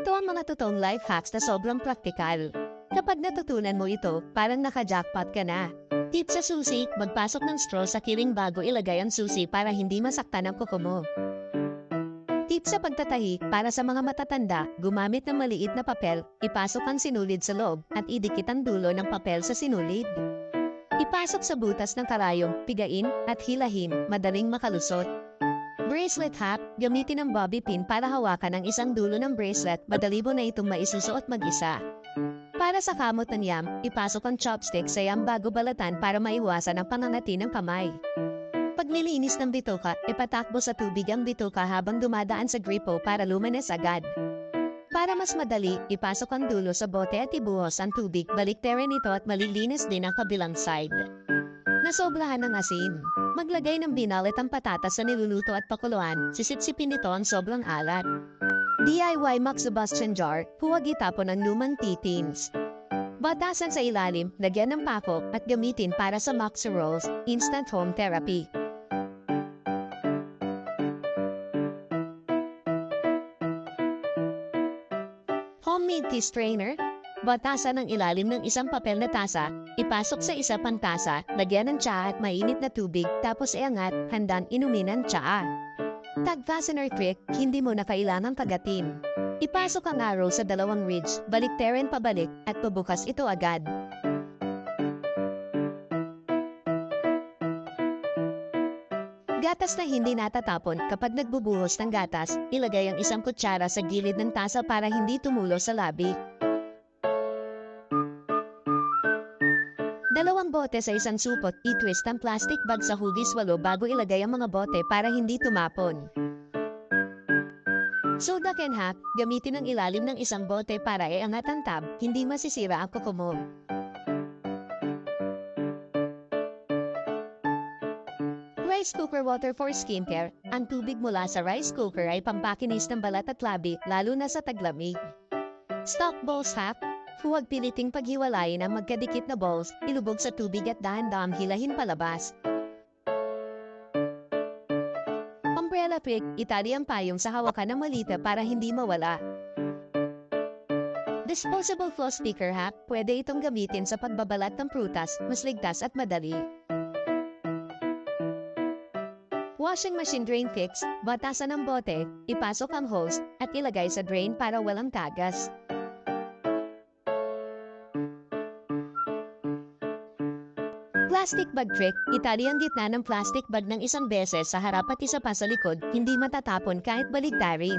Ito ang mga totoong life hacks na sobrang praktikal. Kapag natutunan mo ito, parang naka-jackpot ka na. Tip sa susi, magpasok ng straw sa kiling bago ilagay ang susi para hindi masaktan ang kuko mo. Tip sa pagtatahi, para sa mga matatanda, gumamit ng maliit na papel, ipasok ang sinulid sa loob, at idikit ang dulo ng papel sa sinulid. Ipasok sa butas ng karayom, pigain, at hilahin, madaling makalusot. Bracelet hack, gamitin ang bobby pin para hawakan ang isang dulo ng bracelet, madali mo na itong maisusuot mag-isa. Para sa kamot ng yam, ipasok ang chopstick sa yam bago balatan para maiwasan ang pananati ng kamay. Pag nilinis ng bituka, ipatakbo sa tubig ang bituka habang dumadaan sa gripo para lumanes agad. Para mas madali, ipasok ang dulo sa bote at ibuhos ang tubig, baliktarin ito at malilinis din ang kabilang side. Nasobrahan ng asin. Maglagay ng binalit ang patatas sa niluluto at pakuluan, sisipsipin nito ang sobrang alat. DIY Max Sebastian jar, huwag itapon ang lumang tea tins. Batasan sa ilalim, lagyan ng pako, at gamitin para sa Max Rolls, instant home therapy. Homemade tea strainer. Batasan ang ilalim ng isang papel na tasa, ipasok sa isa pang tasa, lagyan ng tsaa at mainit na tubig, tapos iangat, handang inumin ang tsaa. Tag fastener trick, hindi mo na kailangang pagatin. Ipasok ang arrow sa dalawang ridge, baliktarin pabalik, at pabukas ito agad. Gatas na hindi natatapon. Kapag nagbubuhos ng gatas, ilagay ang isang kutsara sa gilid ng tasa para hindi tumulo sa labi. Dalawang bote sa isang supot, i-twist ang plastic bag sa hugis 8 bago ilagay ang mga bote para hindi tumapon. Soda can hack, gamitin ang ilalim ng isang bote para iangat ang tab, hindi masisira ang kuko mo. Rice cooker water for skincare. Ang tubig mula sa rice cooker ay pampakinis ng balat at labi, lalo na sa taglamig. Stock bowls hack. Huwag piliting paghiwalayin ang magkadikit na balls, ilubog sa tubig at dahan-dahang hilahin palabas. Umbrella trick, itali ang payong sa hawakan ng malita para hindi mawala. Disposable floss speaker hack, pwede itong gamitin sa pagbabalat ng prutas, mas ligtas at madali. Washing machine drain fix, batasan ng bote, ipasok ang hose, at ilagay sa drain para walang tagas. Plastic bag trick, itali ang gitna ng plastic bag ng isang beses sa harap at isa pa sa likod, hindi matatapon kahit baligtarin.